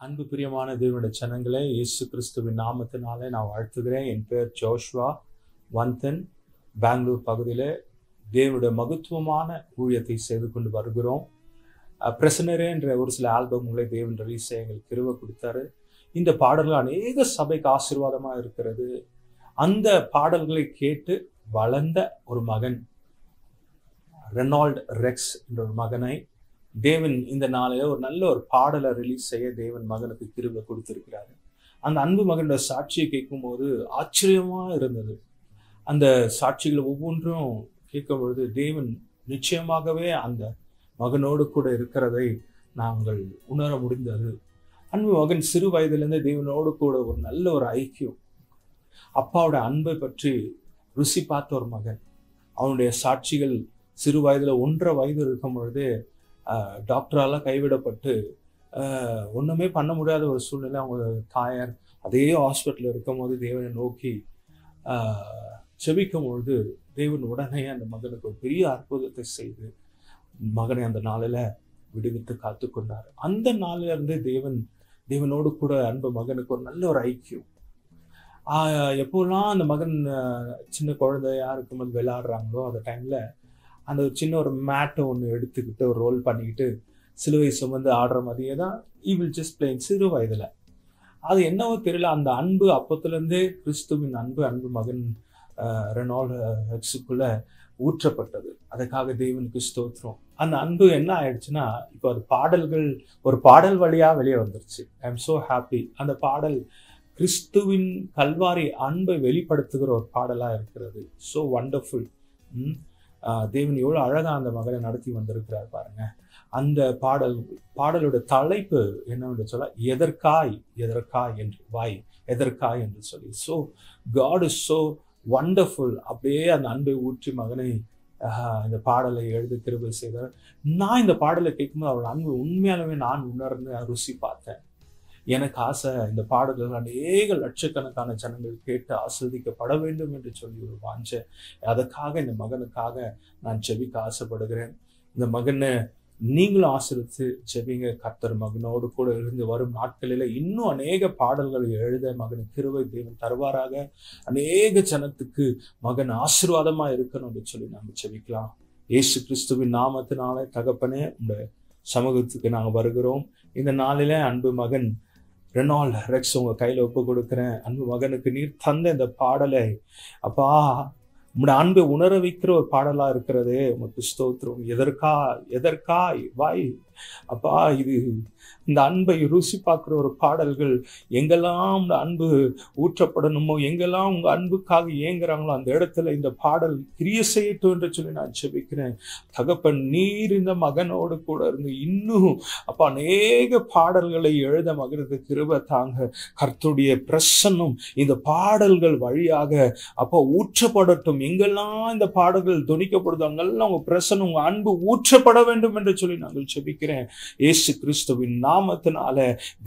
அன்பு பிரியமான தேவனுடைய ஜனங்களே, இயேசு கிறிஸ்துவின் நாமத்தினாலே நான் வாழ்த்துகிறேன். என் பேர் ஜோஷ்வா வந்தன். பெங்களூர் பகுதியில் தேவனுடைய மகத்துவமான ஊழியத்தை செய்து கொண்டு வருகிறோம். பிரசனரே என்ற ஒரு சில ஆல்பங்களை தேவன் ரிலீஸ் செய்ய எங்களுக்கு கிருபை கொடுத்தாரு. இந்த பாடல்கள் அநேக சபைக்கு ஆசீர்வாதமாக இருக்கிறது. அந்த பாடல்களை கேட்டு வளர்ந்த ஒரு மகன், ரெனால்ட் ரெக்ஸ் என்ற ஒரு மகனை தேவன் இந்த நாளில ஒரு நல்ல ஒரு பாடலை ரிலீஸ் செய்ய தேவன் மகனுக்கு கிருபை கொடுத்திருக்கிறாரு. அந்த அன்பு மகனோட சாட்சியை கேட்கும் போது ஆச்சரியமா இருந்தது. அந்த சாட்சிகள் ஒவ்வொன்றும் கேட்கும் பொழுது தேவன் நிச்சயமாகவே அந்த மகனோடு கூட இருக்கிறதை நாங்கள் உணர முடிந்தது. அன்பு மகன் சிறு வயதிலிருந்து தேவனோடு கூட ஒரு நல்ல ஒரு ஐக்கியம், அப்பாவோட அன்பை பற்றி ருசி பார்த்த ஒரு மகன். அவனுடைய சாட்சிகள் சிறு வயதுல 1.5 வயது இருக்கும் பொழுது டாக்டரால கைவிடப்பட்டு ஒண்ணுமே பண்ண முடியாத ஒரு சூழ்நிலை. அவங்க தாயார் அதே ஹாஸ்பிட்டல் இருக்கும் போது தேவனை நோக்கி செபிக்கும் பொழுது தேவன் உடனே அந்த மகனுக்கு ஒரு பெரிய அற்புதத்தை செய்து மகனை அந்த நாளில விடுவித்து காத்து கொண்டார். அந்த நாளில இருந்து தேவனோடு கூட அன்பு மகனுக்கு ஒரு நல்ல ஒரு ஐக்கியம். எப்போல்லாம் அந்த மகன் சின்ன குழந்தையா இருக்கும்போது விளையாடுறாங்களோ அந்த டைம்ல அந்த சின்ன ஒரு மேட்டை ஒன்று எடுத்துக்கிட்டு ஒரு ரோல் பண்ணிக்கிட்டு சிலுவை சுமந்து ஆடுற மாதிரியே தான் ஈவில் ஜஸ்ட் பிளேயிங் சிறு வயதுல. அது என்னவோ தெரியல, அந்த அன்பு அப்பத்துலேருந்தே கிறிஸ்துவின் அன்பு மகன் ரெனால்ட் ரெக்ஸுக்குள்ள ஊற்றப்பட்டது. அதுக்காக தேவனுக்கு ஸ்தோத்திரம். அந்த அன்பு என்ன ஆயிடுச்சுன்னா, இப்போ அது பாடல்கள் ஒரு பாடல் வழியா வெளியே வந்துருச்சு. I am so happy. அந்த பாடல் கிறிஸ்துவின் கல்வாரி அன்பை வெளிப்படுத்துகிற ஒரு பாடலா இருக்கிறது. So wonderful. தேவன் எவ்வளவு அழகா அந்த மகனை நடத்தி வந்திருக்கிறார் பாருங்க. அந்த பாடலோட தலைப்பு என்னவென்று சொல்ல, எதற்காய் என்று சொல்லி. So God is so wonderful. அப்படியே அந்த அன்பை ஊற்றி மகனை இந்த பாடலை எழுத கிருபை செய்தார். நான் இந்த பாடலை கேட்கும்போது அவரோட அன்பு உண்மையாலுமே நான் உணர்ந்து ருசி பார்த்தேன். எனக்கு ஆசை, இந்த பாடல்கள் அநேக லட்சக்கணக்கான ஜனங்கள் கேட்டு ஆஸ்வதிக்கப்பட வேண்டும் என்று சொல்லி ஒரு வாஞ்சை. அதற்காக இந்த மகனுக்காக நான் ஜெபிக்க ஆசைப்படுகிறேன். இந்த மகனை நீங்களும் ஆசீர்வதித்து ஜெபிங்க. கர்த்தர் மகனோடு கூட இருந்து வரும் நாட்களில் இன்னும் அநேக பாடல்களை எழுத மகனுக்கு கிருபை தேவன் தருவாராக. அநேக ஜனத்துக்கு மகன் ஆசீர்வாதமா இருக்கணும் என்று சொல்லி நாங்கள் ஜெபிக்கலாம். இயேசு கிறிஸ்துவின் நாமத்தினாலே தகப்பனே உங்களுடைய சமூகத்துக்கு நாங்கள் வருகிறோம். இந்த நாளில அன்பு மகன் ரெனால்ட் ரெக்ஸ் உங்க கையில ஒப்பு கொடுக்கிறேன். அன்பு மகனுக்கு நீர் தந்த இந்த பாடலை அப்பா உங்களுடைய அன்பை உணர வைக்கிற ஒரு பாடலா இருக்கிறதே, உமக்கு ஸ்தோத்திரம். எதற்காய் அப்பா, இது இந்த அன்பை ருசி பார்க்கிற ஒரு பாடல்கள். எங்கெல்லாம் இந்த அன்பு ஊற்றப்படணுமோ, எங்கெல்லாம் உங்க அன்புக்காக ஏங்குறாங்களோ அந்த இடத்துல இந்த பாடல் கிரிய செய்யட்டும் என்று சொல்லி நான் ஜெபிக்கிறேன். தகப்பன் நீர் இந்த மகனோடு கூட இருந்து இன்னும் அப்பா அநேக பாடல்களை எழுத மகனுக்கு கிருபை தாங்க. கர்த்தருடைய பிரசன்னம் இந்த பாடல்கள் வழியாக அப்பா ஊற்றப்படட்டும். எங்கெல்லாம் இந்த பாடல்கள் துணிக்கப்படுதோ அங்கெல்லாம் உங்க பிரசன்னம், உங்க அன்பு ஊற்றப்பட வேண்டும் என்று சொல்லி நாங்கள் ஜெபிக்கிறேன். இயேசு கிறிஸ்துவின் நாமத்தினால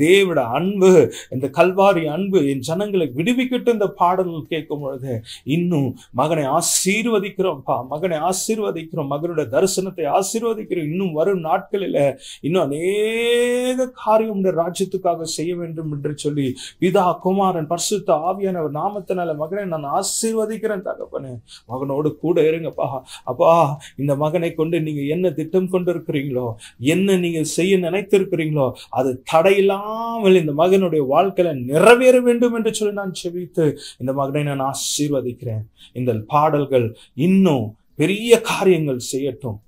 தேவட அன்பு, இந்த கல்வாரி அன்பு என் ஜனங்களை விடுவிக்கட்டும். இந்த பாடல்கள் கேட்கும் பொழுது இன்னும் மகனை ஆசீர்வதிக்கிறோம்ப்பா, மகனை ஆசீர்வதிக்கிறோம், மகனுடைய தரிசனத்தை ஆசீர்வதிக்கிறோம். இன்னும் வரும் நாட்களில இன்னும் அநேக காரியம் ராஜ்யத்துக்காக செய்ய வேண்டும் என்று சொல்லி பிதா குமாரன் பரிசுத்த ஆவியானவர் நாமத்தினால மகனை நான் ஆசீர்வதிக்கிறேன். தகப்பனே மகனோடு கூட இருங்கப்பா. அப்பா இந்த மகனை கொண்டு நீங்க என்ன திட்டம் கொண்டு இருக்கிறீங்களோ, என்ன நீங்க செய்ய நினைத்திருக்கிறீங்களோ அது தடையில்லாமல் இந்த மகனுடைய வாழ்க்கையில நிறைவேற வேண்டும் என்று சொல்லி நான் செபித்து இந்த மகனை நான் ஆசீர்வதிக்கிறேன். இந்த பாடல்கள் இன்னும் பெரிய காரியங்கள் செய்யட்டும்.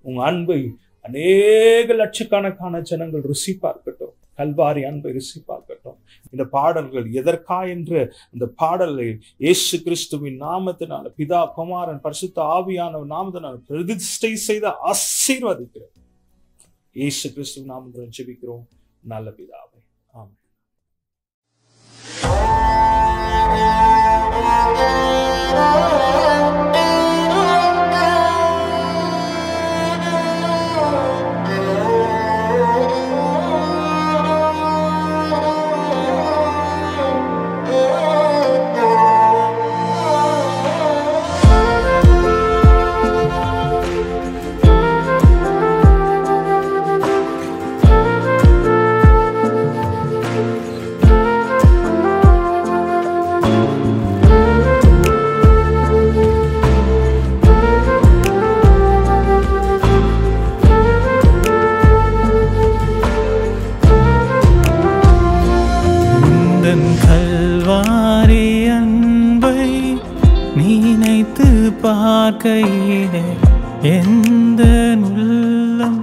உங்க அன்பை அநேக லட்சக்கணக்கான ஜனங்கள் ருசி பார்க்கட்டும். கல்வாரி அன்பை ருசி பார்க்கட்டும். இந்த பாடல்கள் எதற்காய் என்று இந்த பாடலை இயேசு கிறிஸ்துவின் நாமத்தினால பிதா குமாரன் பரிசுத்த ஆவியானவர் நாமத்தினால பிரதிஷ்டை செய்த ஆசீர்வதிக்கிறேன். இயேசு கிறிஸ்துவின் நாமத்தில் ஜெபிக்கிறோம் நல்ல பிதாவே, ஆமென். பார்க்கையிலே எந்த உள்ளம்